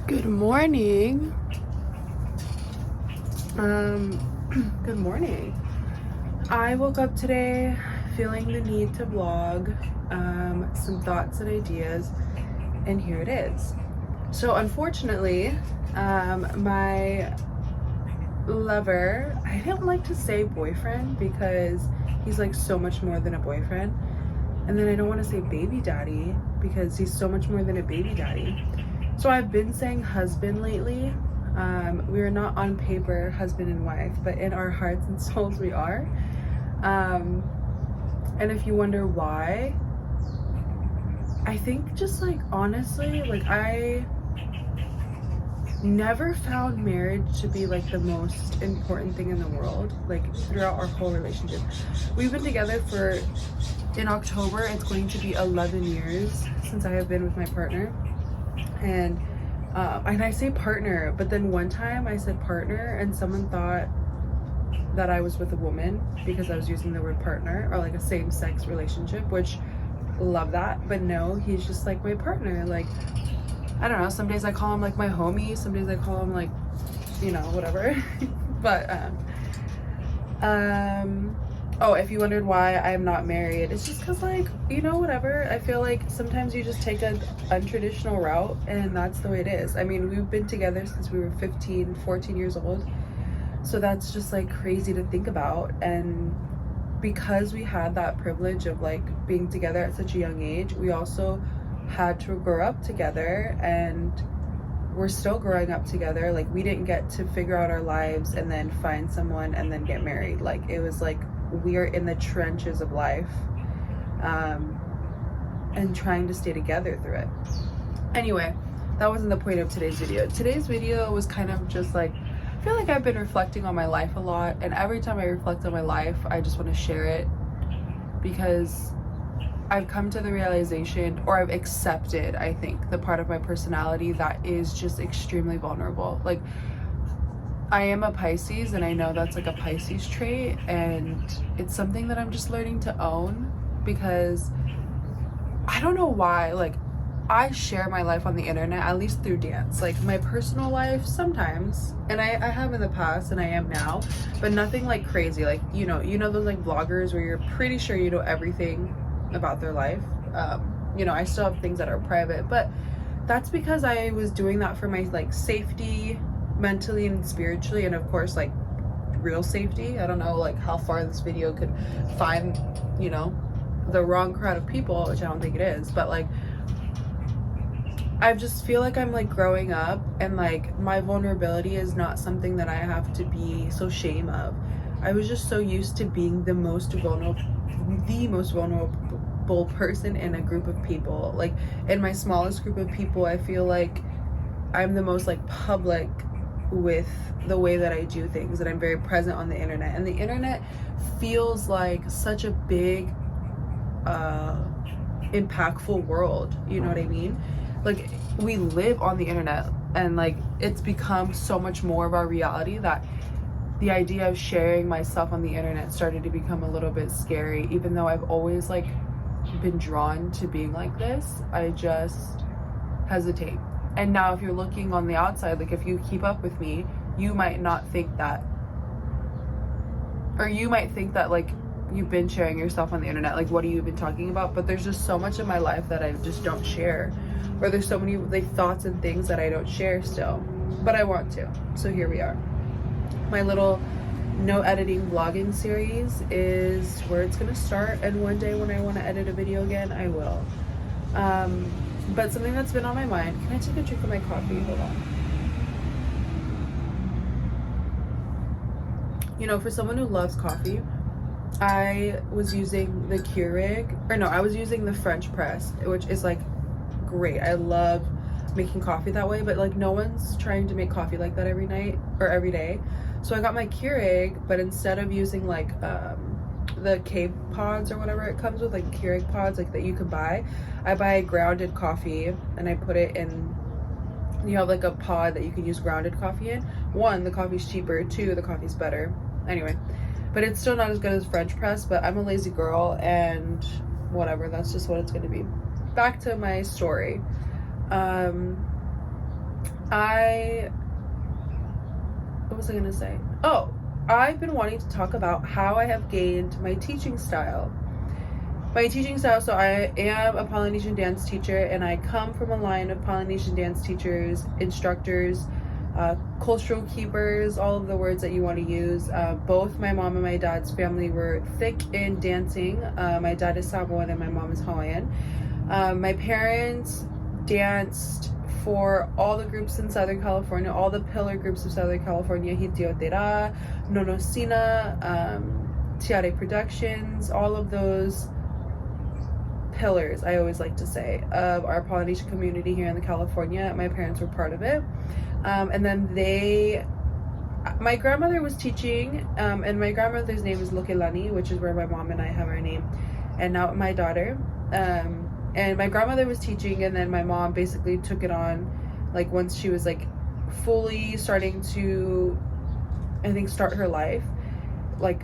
Good morning. Good morning. I woke up today feeling the need to vlog some thoughts and ideas, and here it is. So unfortunately, my lover, I don't like to say boyfriend because he's like so much more than a boyfriend. And then I don't want to say baby daddy because he's so much more than a baby daddy. So I've been saying husband lately. We are not on paper husband and wife, but in our hearts and souls we are. And if you wonder why, I think just like honestly, like I never found marriage to be like the most important thing in the world, like throughout our whole relationship. We've been together for, in October, it's going to be 11 years since I have been with my partner. And I say partner, but then one time I said partner and someone thought that I was with a woman because I was using the word partner, or like a same-sex relationship, which love that, but no, he's just like my partner. Like, I don't know, some days I call him like my homie, some days I call him like, you know, whatever. But oh, if you wondered why I'm not married, it's just because, like, you know, whatever. I feel like sometimes you just take an untraditional route, and that's the way it is. I mean, we've been together since we were 15, 14 years old. So that's just, like, crazy to think about. And because we had that privilege of, like, being together at such a young age, we also had to grow up together, and we're still growing up together. Like, we didn't get to figure out our lives and then find someone and then get married. Like, it was like, we are in the trenches of life, and trying to stay together through it. Anyway, that wasn't the point of today's video. Today's video was kind of just like, I feel like I've been reflecting on my life a lot, and every time I reflect on my life, I just want to share it because I've come to the realization, or I've accepted, I think, the part of my personality that is just extremely vulnerable. Like, I am a Pisces, and I know that's like a Pisces trait, and it's something that I'm just learning to own because I don't know why. Like, I share my life on the internet, at least through dance. Like, my personal life sometimes, and I have in the past, and I am now, but nothing like crazy. Like, you know those like vloggers where you're pretty sure you know everything about their life. You know, I still have things that are private, but that's because I was doing that for my like safety, mentally and spiritually, and of course like real safety. I don't know like how far this video could find, you know, the wrong crowd of people, which I don't think it is, but like I just feel like I'm like growing up, and like my vulnerability is not something that I have to be so shame of. I was just so used to being the most vulnerable person in a group of people. Like, in my smallest group of people, I feel like I'm the most like public with the way that I do things, and I'm very present on the internet, and the internet feels like such a big impactful world, you know what I mean? Like, we live on the internet, and like it's become so much more of our reality that the idea of sharing myself on the internet started to become a little bit scary. Even though I've always like been drawn to being like this, I just hesitate. And now if you're looking on the outside, like if you keep up with me, you might not think that, or you might think that like you've been sharing yourself on the internet, like what are you even talking about? But there's just so much of my life that I just don't share, or there's so many like thoughts and things that I don't share still, but I want to. So here we are. My little no editing vlogging series is where it's gonna start, and one day when I want to edit a video again, I will. But something that's been on my mind, can I take a drink of my coffee? Hold on. You know, for someone who loves coffee, I was using the Keurig, or no, I was using the French press, which is like great. I love making coffee that way, but like no one's trying to make coffee like that every night or every day. So I got my Keurig, but instead of using like the K pods or whatever it comes with, like Keurig pods like that you can buy, I buy grounded coffee, and I put it in, you have like a pod that you can use grounded coffee in. One, the coffee's cheaper. Two, the coffee's better. Anyway, but it's still not as good as French press, but I'm a lazy girl, and whatever, that's just what it's going to be. Back to my story. What was I gonna say? Oh, I've been wanting to talk about how I have gained my teaching style. So I am a Polynesian dance teacher, and I come from a line of Polynesian dance teachers, instructors, cultural keepers, all of the words that you want to use. Both my mom and my dad's family were thick in dancing. My dad is Samoan and my mom is Hawaiian. My parents danced for all the groups in Southern California, all the pillar groups of Southern California, Hitiotera, Nonosina, Tiare Productions, all of those pillars, I always like to say, of our Polynesian community here in the California. My parents were part of it. And then my grandmother was teaching, and my grandmother's name is Lokelani, which is where my mom and I have our name, and now my daughter. And my grandmother was teaching, and then my mom basically took it on, like once she was like fully starting to, I think, start her life, like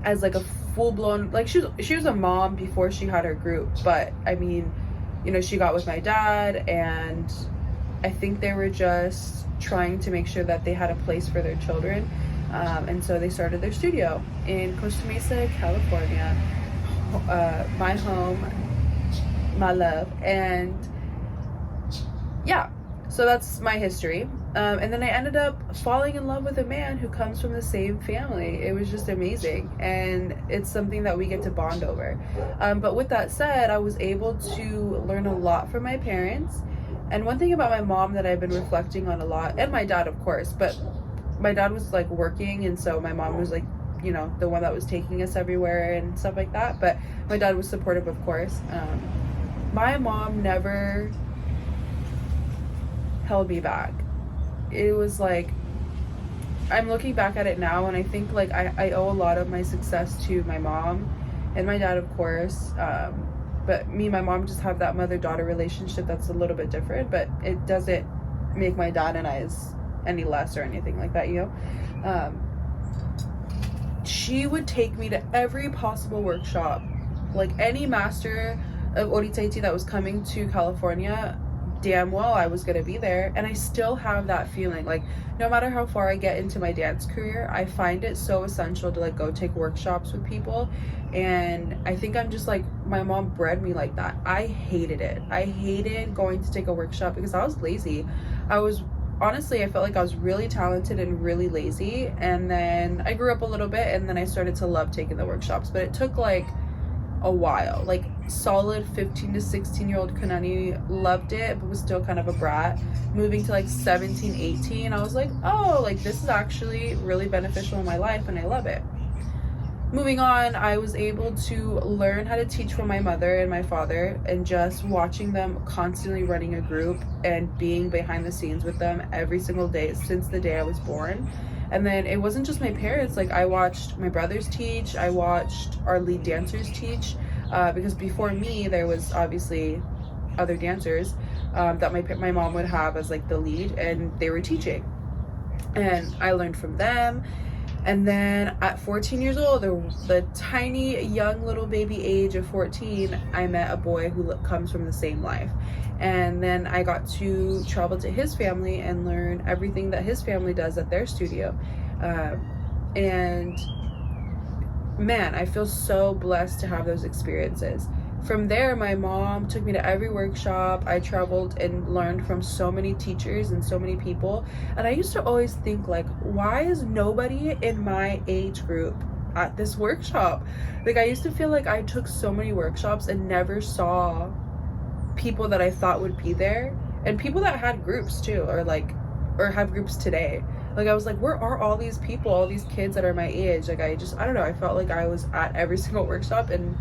as like a full-blown, like she was a mom before she had her group, but I mean, you know, she got with my dad, and I think they were just trying to make sure that they had a place for their children, and so they started their studio in Costa Mesa, California, my home, my love. And yeah, so that's my history. And then I ended up falling in love with a man who comes from the same family. It was just amazing, and it's something that we get to bond over. But with that said, I was able to learn a lot from my parents. And one thing about my mom that I've been reflecting on a lot, and my dad, of course, but my dad was like working, and so my mom was like, you know, the one that was taking us everywhere and stuff like that. But my dad was supportive, of course. My mom never held me back. It was like, I'm looking back at it now, and I think like I owe a lot of my success to my mom and my dad, of course. But me and my mom just have that mother-daughter relationship that's a little bit different, but it doesn't make my dad and I any less or anything like that, you know? She would take me to every possible workshop, like any master of Ori Tahiti that was coming to California. Damn well I was gonna be there, and I still have that feeling. Like, no matter how far I get into my dance career, I find it so essential to like go take workshops with people. And I think I'm just like, my mom bred me like that. I hated it. I hated going to take a workshop because I was lazy. Honestly, I felt like I was really talented and really lazy. And then I grew up a little bit, and then I started to love taking the workshops, but it took like a while. Like, solid 15 to 16-year-old Kanani loved it, but was still kind of a brat. Moving to like 17, 18, I was like, oh, like this is actually really beneficial in my life, and I love it. Moving on, I was able to learn how to teach from my mother and my father, and just watching them constantly running a group and being behind the scenes with them every single day since the day I was born. And then it wasn't just my parents, like I watched my brothers teach, I watched our lead dancers teach, because before me there was obviously other dancers that my mom would have as like the lead, and they were teaching, and I learned from them. And then at 14 years old, the tiny young little baby age of 14, I met a boy who comes from the same life. And then I got to travel to his family and learn everything that his family does at their studio. And man, I feel so blessed to have those experiences. From there, my mom took me to every workshop. I traveled and learned from so many teachers and so many people. And I used to always think, like, why is nobody in my age group at this workshop? Like, I used to feel like I took so many workshops and never saw people that I thought would be there, and people that had groups too, or have groups today. Like, I was like, where are all these people, all these kids that are my age? Like, I don't know, I felt like I was at every single workshop, and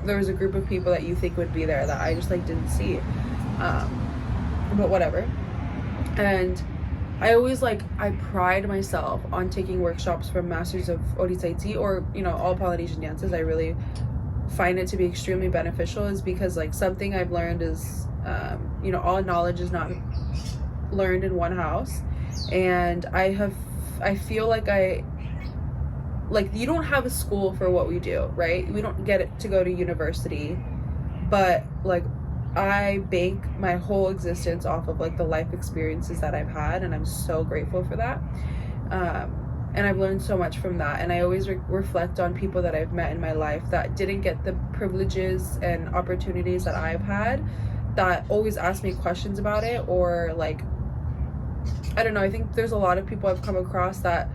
there was a group of people that you think would be there that I just like didn't see. But whatever. And I always I pride myself on taking workshops from masters of Ori Tahiti, or, you know, all Polynesian dances. I really find it to be extremely beneficial, is because something I've learned is, you know, all knowledge is not learned in one house. And I feel like you don't have a school for what we do, right? We don't get it to go to university, but I bank my whole existence off of like the life experiences that I've had, and I'm so grateful for that. And I've learned so much from that, and I always reflect on people that I've met in my life that didn't get the privileges and opportunities that I've had, that always ask me questions about it, or like, I don't know, I think there's a lot of people I've come across that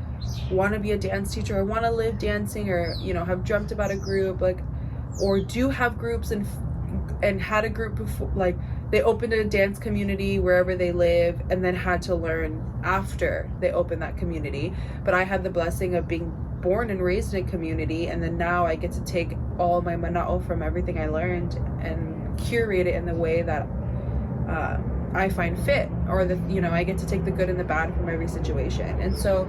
want to be a dance teacher or want to live dancing, or, you know, have dreamt about a group, like, or do have groups and had a group before, like they opened a dance community wherever they live and then had to learn after they opened that community. But I had the blessing of being born and raised in a community, and then now I get to take all my mana'o from everything I learned and curate it in the way that I find fit, or the, you know, I get to take the good and the bad from every situation. And so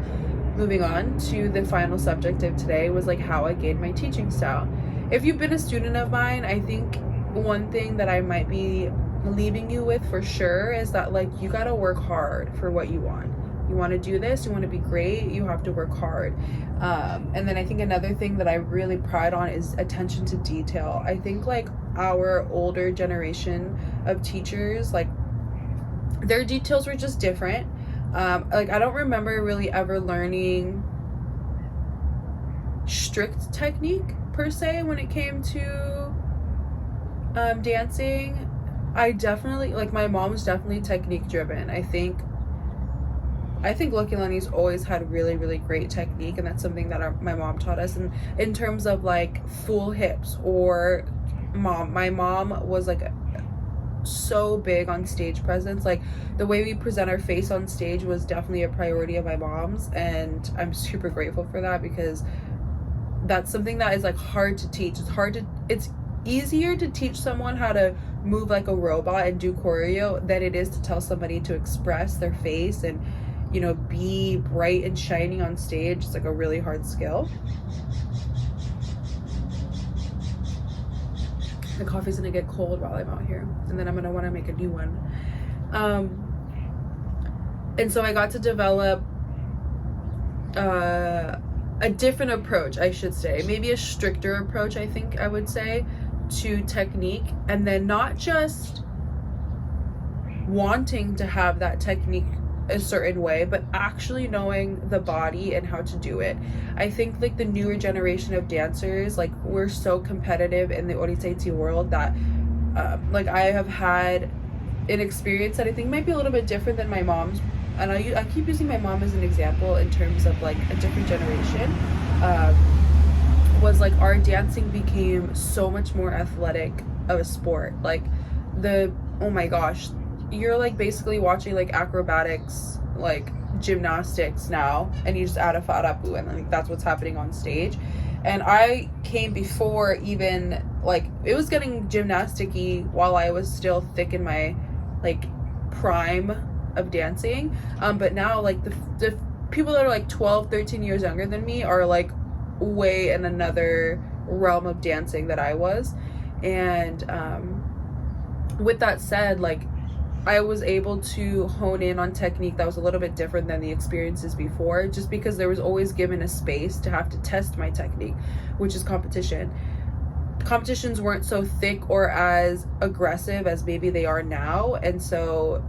moving on to the final subject of today was like how I gained my teaching style. If you've been a student of mine, I think one thing that I might be leaving you with for sure is that like you got to work hard for what you want. You want to do this, you want to be great, you have to work hard. And then I think another thing that I really pride on is attention to detail. I think like our older generation of teachers, like their details were just different. Like I don't remember really ever learning strict technique per se when it came to dancing. I definitely, like, my mom was definitely technique driven. I think Lokelani's always had really, really great technique, and that's something that my mom taught us. And in terms of like full hips, or my mom was like so big on stage presence. Like the way we present our face on stage was definitely a priority of my mom's, and I'm super grateful for that, because that's something that is like hard to teach. It's easier to teach someone how to move like a robot and do choreo than it is to tell somebody to express their face and, you know, be bright and shining on stage. It's like a really hard skill. The coffee's gonna get cold while I'm out here, and then I'm gonna want to make a new one. And so I got to develop a different approach, I should say, maybe a stricter approach, I think I would say, to technique. And then not just wanting to have that technique a certain way, but actually knowing the body and how to do it. I think like the newer generation of dancers, like we're so competitive in the Ori Tahiti world that like I have had an experience that I think might be a little bit different than my mom's. And I keep using my mom as an example in terms of like a different generation. Was like our dancing became so much more athletic of a sport. Like oh my gosh, you're like basically watching like acrobatics, like gymnastics now, and you just add a farapu, and like that's what's happening on stage. And I came before even like it was getting gymnastic-y while I was still thick in my like prime of dancing. But now like the people that are like 12-13 years younger than me are like way in another realm of dancing that I was. And with that said, like I was able to hone in on technique that was a little bit different than the experiences before, just because there was always given a space to have to test my technique, which is competition. Competitions weren't so thick or as aggressive as maybe they are now, and so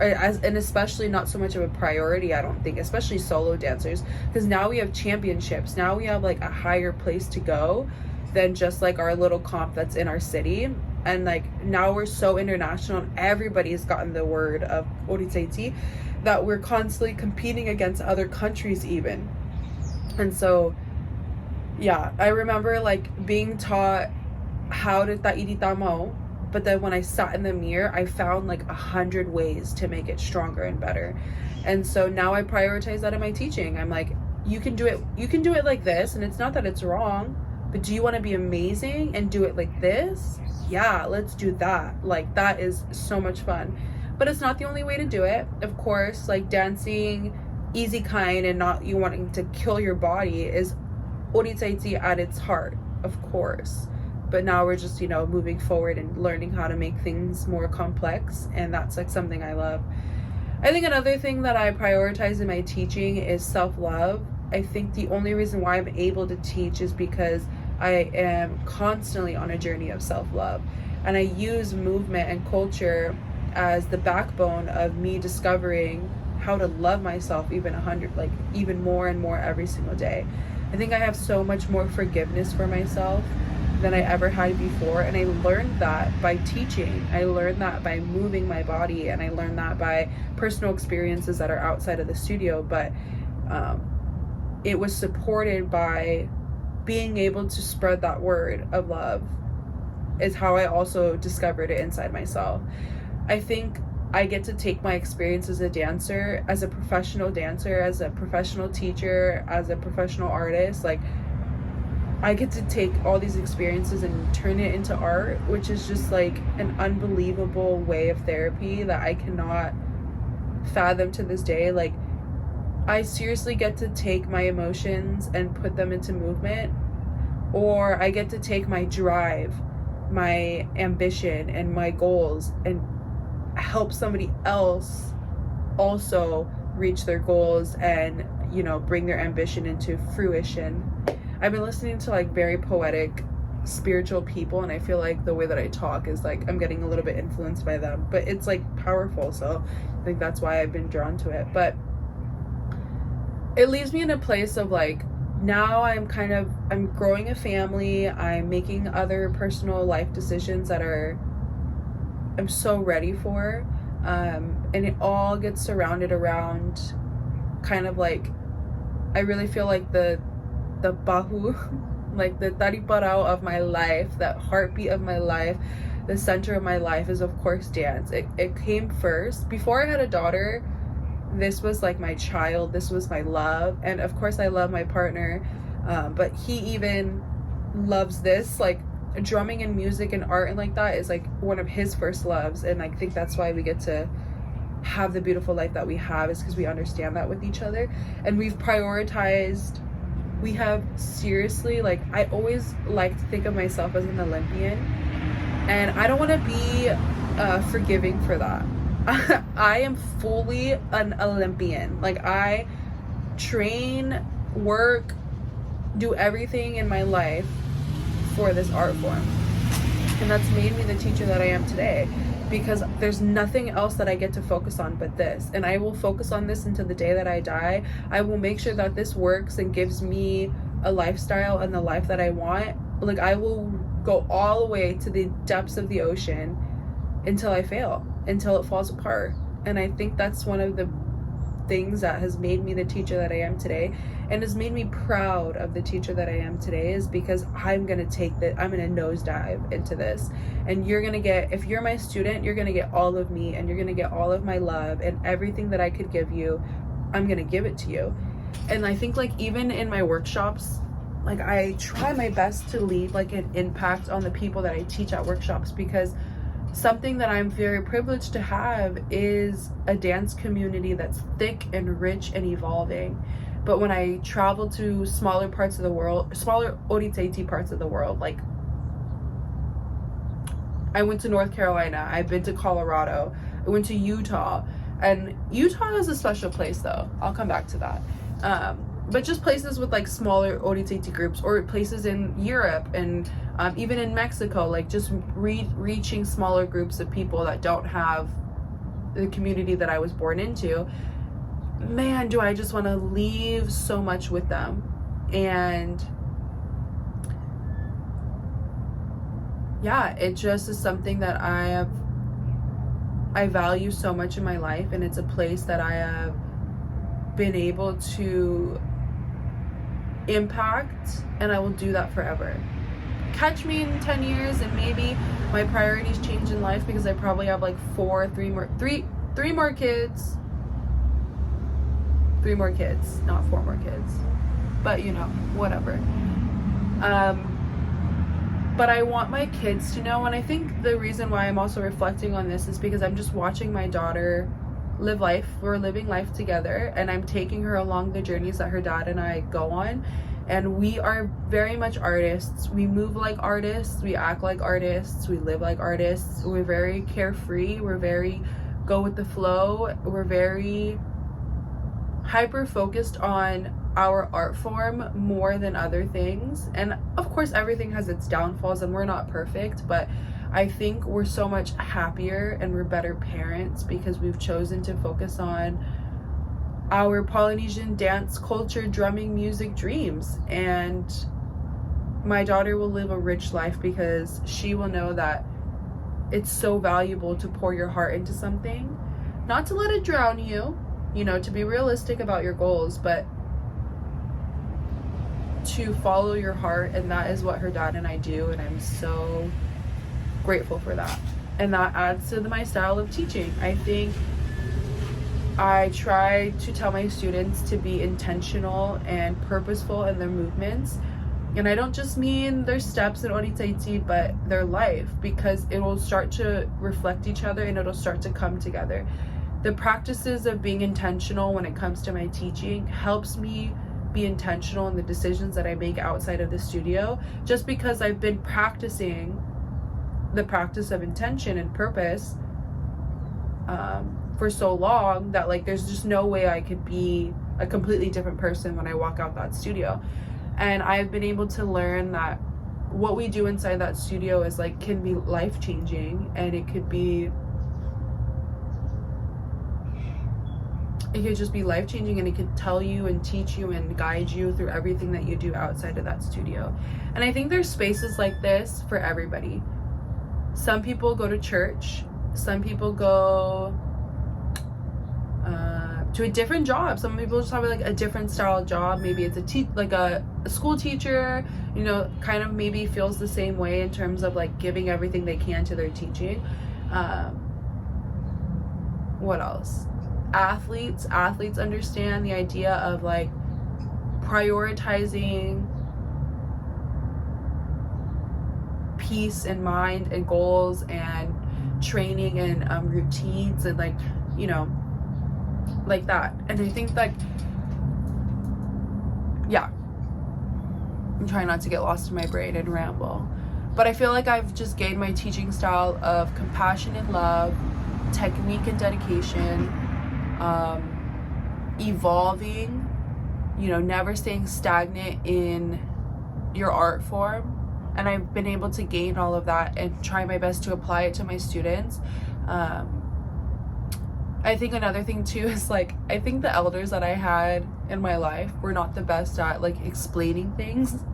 and especially not so much of a priority, I don't think, especially solo dancers, because now we have championships. Now we have like a higher place to go than just like our little comp that's in our city. And like now we're so international, and everybody's gotten the word of Ori Tahiti that we're constantly competing against other countries even. And so yeah, I remember like being taught how to ta'iri tamao, but then when I sat in the mirror, I found like 100 ways to make it stronger and better. And so now I prioritize that in my teaching. I'm like, you can do it like this, and it's not that it's wrong, but do you want to be amazing and do it like this? Yeah, let's do that. Like that is so much fun. But it's not the only way to do it. Of course, like dancing easy kind and not you wanting to kill your body is Ori Tahiti at its heart, of course. But now we're just, you know, moving forward and learning how to make things more complex, and that's like something I love. I think another thing that I prioritize in my teaching is self-love. I think the only reason why I'm able to teach is because I am constantly on a journey of self-love. And I use movement and culture as the backbone of me discovering how to love myself even more and more every single day. I think I have so much more forgiveness for myself than I ever had before, and I learned that by teaching. I learned that by moving my body, and I learned that by personal experiences that are outside of the studio, but it was supported by being able to spread that word of love is how I also discovered it inside myself. I think I get to take my experience as a dancer, as a professional dancer, as a professional teacher, as a professional artist. Like, I get to take all these experiences and turn it into art, which is just like an unbelievable way of therapy that I cannot fathom to this day. Like, I seriously get to take my emotions and put them into movement, or I get to take my drive, my ambition, and my goals and help somebody else also reach their goals and, you know, bring their ambition into fruition. I've been listening to like very poetic, spiritual people, and I feel like the way that I talk is like I'm getting a little bit influenced by them, but it's like powerful, so I think that's why I've been drawn to it. But it leaves me in a place of like, now I'm growing a family, I'm making other personal life decisions that I'm so ready for, and it all gets surrounded around kind of like, I really feel like the bahu, like the tariparao of my life, that heartbeat of my life, the center of my life is of course dance. It came first. Before I had a daughter, this was like my child, this was my love, and of course I love my partner, but he even loves this, like drumming and music and art and like that is like one of his first loves, and I think that's why we get to have the beautiful life that we have, is because we understand that with each other, and we have seriously, like, I always like to think of myself as an Olympian, and I don't want to be forgiving for that. I am fully an Olympian. Like, I train, work, do everything in my life for this art form, and that's made me the teacher that I am today, because there's nothing else that I get to focus on but this, and I will focus on this until the day that I die. I will make sure that this works and gives me a lifestyle and the life that I want. Like, I will go all the way to the depths of the ocean until I fail, until it falls apart. And I think that's one of the things that has made me the teacher that I am today, and has made me proud of the teacher that I am today, is because I'm gonna nosedive into this, and you're gonna get, if you're my student, you're gonna get all of me, and you're gonna get all of my love, and everything that I could give you, I'm gonna give it to you. And I think, like, even in my workshops, like, I try my best to leave like an impact on the people that I teach at workshops, because something that I'm very privileged to have is a dance community that's thick and rich and evolving. But when I travel to smaller parts of the world, smaller Ori Tahiti parts of the world, like, I went to North Carolina, I've been to Colorado, I went to Utah, and Utah is a special place though, I'll come back to that. But just places with like smaller Ori Tahiti groups, or places in Europe, and even in Mexico, like just reaching smaller groups of people that don't have the community that I was born into. Man, do I just want to leave so much with them. And yeah, it just is something that I value so much in my life, and it's a place that I have been able to impact, and I will do that forever. Catch me in 10 years and maybe my priorities change in life, because I probably have like three more kids, not 4 more kids, but you know, whatever. But I want my kids to know, and I think the reason why I'm also reflecting on this is because I'm just watching my daughter live life. We're living life together, and I'm taking her along the journeys that her dad and I go on, and we are very much artists. We move like artists, we act like artists, we live like artists. We're very carefree, we're very go with the flow, we're very hyper focused on our art form more than other things. And of course everything has its downfalls, and we're not perfect, but I think we're so much happier and we're better parents because we've chosen to focus on our Polynesian dance culture, drumming, music dreams. And my daughter will live a rich life because she will know that it's so valuable to pour your heart into something, not to let it drown you, you know, to be realistic about your goals, but to follow your heart. And that is what her dad and I do, and I'm so grateful for that. And that adds to my style of teaching. I think I try to tell my students to be intentional and purposeful in their movements. And I don't just mean their steps in Ori Tahiti, but their life, because it will start to reflect each other and it'll start to come together. The practices of being intentional when it comes to my teaching helps me be intentional in the decisions that I make outside of the studio, just because I've been practicing the practice of intention and purpose for so long that like there's just no way I could be a completely different person when I walk out that studio. And I've been able to learn that what we do inside that studio is like can be life-changing, and it could just be life-changing, and it could tell you and teach you and guide you through everything that you do outside of that studio. And I think there's spaces like this for everybody. Some people go to church, some people go to a different job, some people just have like a different style job. Maybe it's a school teacher, you know, kind of maybe feels the same way in terms of like giving everything they can to their teaching. What else? Athletes understand the idea of like prioritizing peace in mind and goals and training and routines and like, you know, like that. And I think like, yeah, I'm trying not to get lost in my brain and ramble, but I feel like I've just gained my teaching style of compassion and love, technique and dedication, evolving, you know, never staying stagnant in your art form. And I've been able to gain all of that and try my best to apply it to my students. I think another thing too is like, I think the elders that I had in my life were not the best at like explaining things.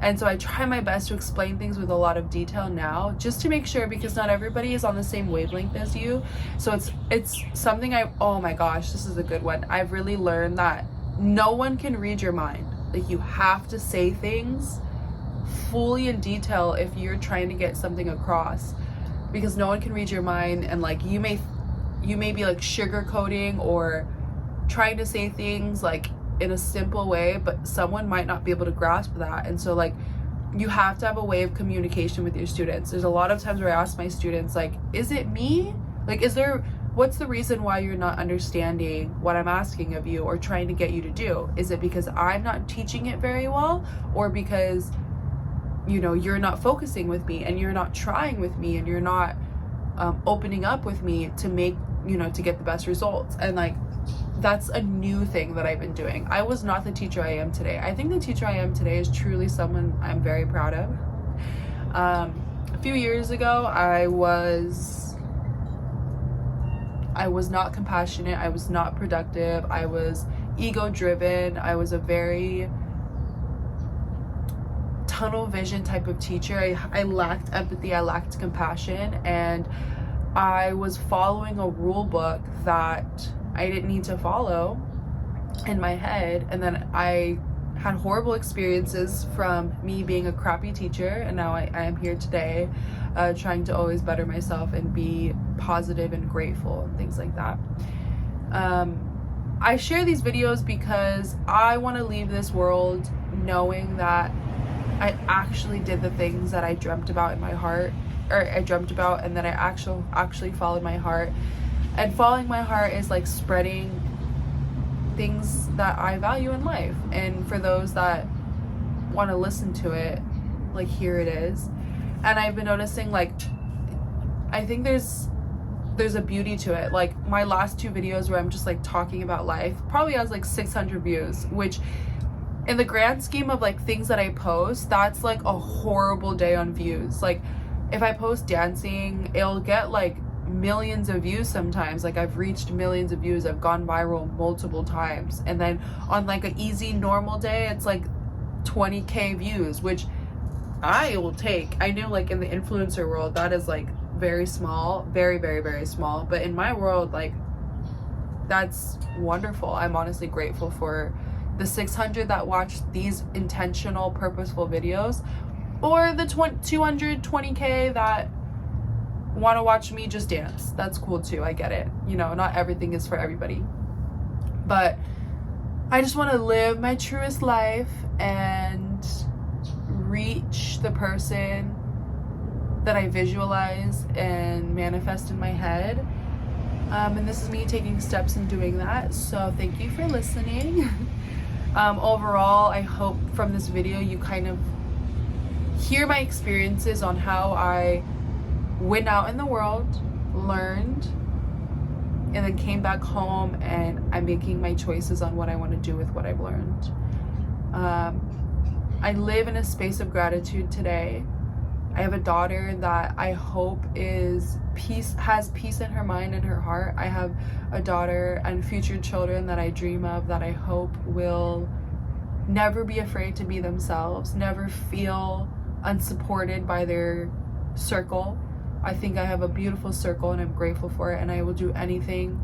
And so I try my best to explain things with a lot of detail now, just to make sure, because not everybody is on the same wavelength as you. So it's something oh my gosh, this is a good one. I've really learned that no one can read your mind. Like you have to say things fully in detail if you're trying to get something across, because no one can read your mind. And like you may be like sugarcoating or trying to say things like in a simple way, but someone might not be able to grasp that. And so like you have to have a way of communication with your students. There's a lot of times where I ask my students like, is it me? Like, what's the reason why you're not understanding what I'm asking of you or trying to get you to do? Is it because I'm not teaching it very well, or because, you know, you're not focusing with me and you're not trying with me and you're not opening up with me to make, you know, to get the best results? And like, that's a new thing that I've been doing. I was not the teacher I am today. I think the teacher I am today is truly someone I'm very proud of. A few years ago, I was not compassionate. I was not productive. I was ego driven. I was a very tunnel vision type of teacher. I lacked empathy. I lacked compassion. And I was following a rule book that I didn't need to follow in my head. And then I had horrible experiences from me being a crappy teacher, and now I am here today trying to always better myself and be positive and grateful and things like that. I share these videos because I want to leave this world knowing that I actually did the things that I dreamt about in my heart, or I dreamt about, and that I actually followed my heart. And following my heart is like spreading things that I value in life. And for those that want to listen to it, like, here it is. And I've been noticing, like, I think there's a beauty to it. Like my last 2 videos where I'm just like talking about life probably has like 600 views, which in the grand scheme of like things that I post, that's like a horrible day on views. Like if I post dancing, it'll get like millions of views sometimes. Like I've reached millions of views, I've gone viral multiple times, and then on like an easy normal day it's like 20k views, which I will take. I know like in the influencer world that is like very small, very very very small, but in my world, like, that's wonderful. I'm honestly grateful for the 600 that watch these intentional purposeful videos, or the 220k that want to watch me just dance. That's cool too, I get it. You know, not everything is for everybody, but I just want to live my truest life and reach the person that I visualize and manifest in my head. And this is me taking steps in doing that. So thank you for listening. Overall, I hope from this video you kind of hear my experiences on how I went out in the world, learned, and then came back home, and I'm making my choices on what I want to do with what I've learned. I live in a space of gratitude today. I have a daughter that I hope has peace in her mind and her heart. I have a daughter and future children that I dream of, that I hope will never be afraid to be themselves, never feel unsupported by their circle. I think I have a beautiful circle and I'm grateful for it, and I will do anything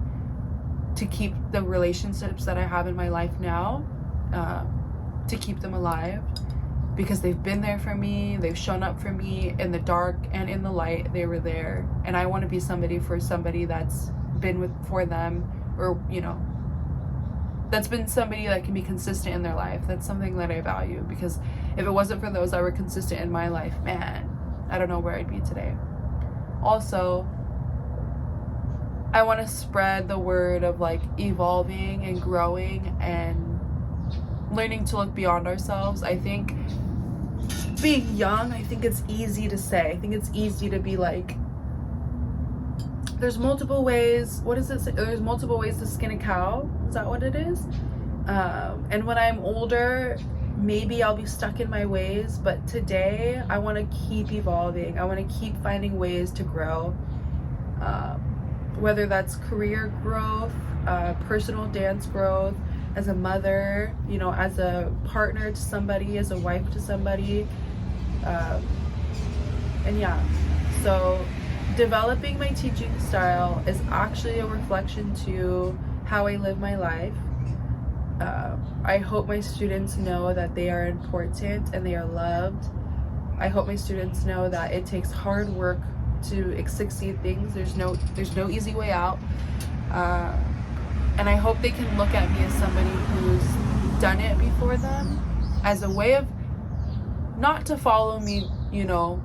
to keep the relationships that I have in my life now, to keep them alive, because they've been there for me. They've shown up for me in the dark and in the light. They were there, and I want to be somebody for somebody that's been for them, or, you know, that's been somebody that can be consistent in their life. That's something that I value, because if it wasn't for those that were consistent in my life, man, I don't know where I'd be today. Also, I want to spread the word of like evolving and growing and learning to look beyond ourselves. I think being young, I think it's easy to say. I think it's easy to be like, there's multiple ways. What does it say? There's multiple ways to skin a cow. Is that what it is? And when I'm older, maybe I'll be stuck in my ways, but today I want to keep evolving. I want to keep finding ways to grow, whether that's career growth, personal dance growth, as a mother, you know, as a partner to somebody, as a wife to somebody, and yeah, so developing my teaching style is actually a reflection to how I live my life. I hope my students know that they are important and they are loved. I hope my students know that it takes hard work to succeed things. There's no easy way out. And I hope they can look at me as somebody who's done it before them, as a way of not to follow me, you know,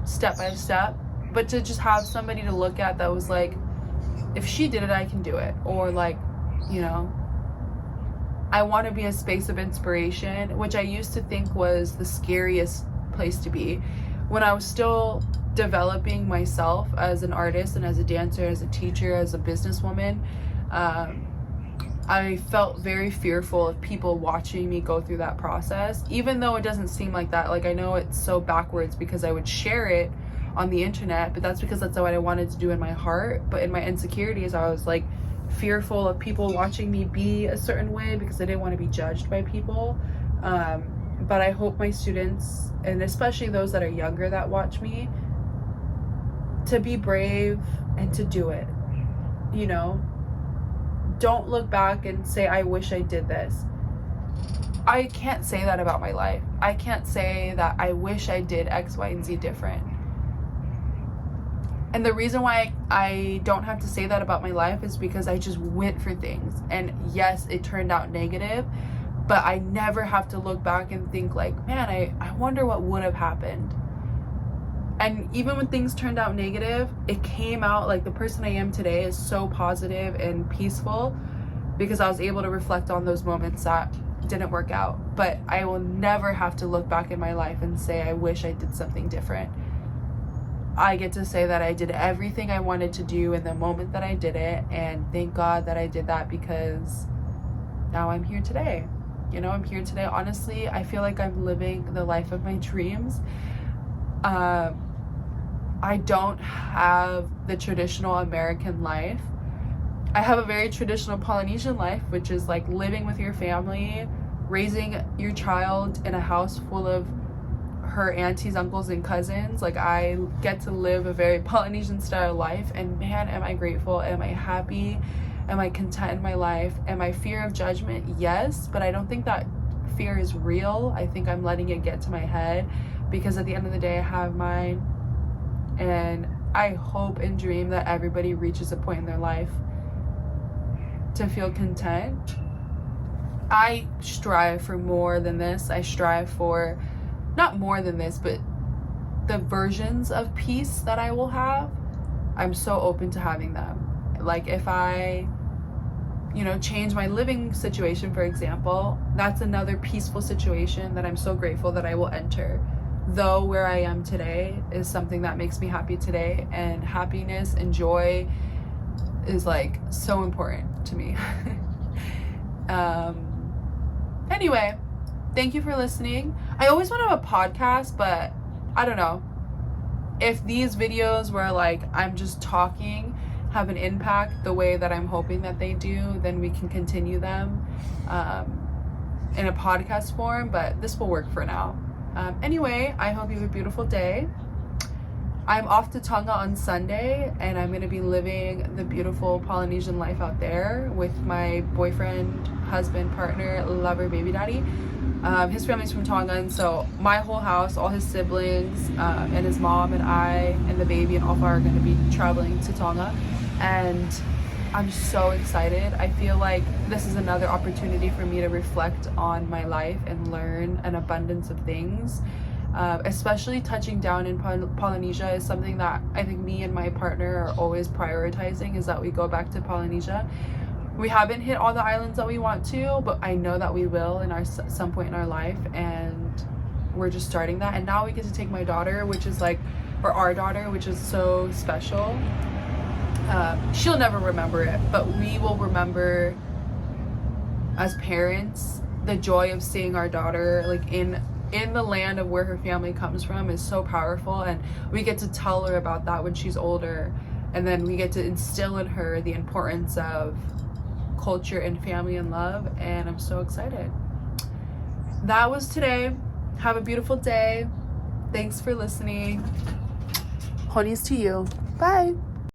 step by step, but to just have somebody to look at that was like, if she did it, I can do it. Or like, you know, I want to be a space of inspiration, which I used to think was the scariest place to be. When I was still developing myself as an artist and as a dancer, as a teacher, as a businesswoman, I felt very fearful of people watching me go through that process, even though it doesn't seem like that. Like, I know it's so backwards because I would share it on the internet, but that's because that's what I wanted to do in my heart. But in my insecurities, I was like fearful of people watching me be a certain way because I didn't want to be judged by people. But I hope my students, and especially those that are younger that watch me, to be brave and to do it. You know, don't look back and say, I wish I did this. I can't say that about my life. I can't say that I wish I did X, Y, and Z different. And the reason why I don't have to say that about my life is because I just went for things. And yes, it turned out negative, but I never have to look back and think like, man, I wonder what would have happened. And even when things turned out negative, it came out like the person I am today is so positive and peaceful because I was able to reflect on those moments that didn't work out. But I will never have to look back in my life and say, I wish I did something different. I get to say that I did everything I wanted to do in the moment that I did it, and thank God that I did that, because now I'm here today. You know, I'm here today. Honestly, I feel like I'm living the life of my dreams. I don't have the traditional American life. I have a very traditional Polynesian life, which is like living with your family, raising your child in a house full of her aunties, uncles, and cousins. Like, I get to live a very Polynesian style life, and man, am I grateful. Am I happy? Am I content in my life? Am I fear of judgment? Yes, but I don't think that fear is real. I think I'm letting it get to my head, because at the end of the day, I have mine, and I hope and dream that everybody reaches a point in their life to feel content. I strive for more than this. I strive for not more than this, but the versions of peace that I will have. I'm so open to having them. Like, if I, change my living situation, for example, that's another peaceful situation that I'm so grateful that I will enter. Though where I am today is something that makes me happy today, and happiness and joy is like so important to me. Anyway, thank you for listening. I always want to have a podcast, but I don't know. If these videos where like I'm just talking have an impact the way that I'm hoping that they do, then we can continue them in a podcast form, but this will work for now. Anyway, I hope you have a beautiful day. I'm off to Tonga on Sunday, and I'm going to be living the beautiful Polynesian life out there with my boyfriend, husband, partner, lover, baby daddy. His family's from Tonga, and so my whole house, all his siblings, and his mom and I and the baby and Alpha are going to be traveling to Tonga, and I'm so excited. I feel like this is another opportunity for me to reflect on my life and learn an abundance of things. Especially touching down in Polynesia is something that I think me and my partner are always prioritizing, is that we go back to Polynesia. We haven't hit all the islands that we want to, but I know that we will in some point in our life, and we're just starting that. And now we get to take my daughter, which is like, or our daughter, which is so special. She'll never remember it, but we will remember as parents the joy of seeing our daughter like in the land of where her family comes from is so powerful, and we get to tell her about that when she's older, and then we get to instill in her the importance of culture and family and love, and I'm so excited. That was today. Have a beautiful day. Thanks for listening. Honeys to you. Bye.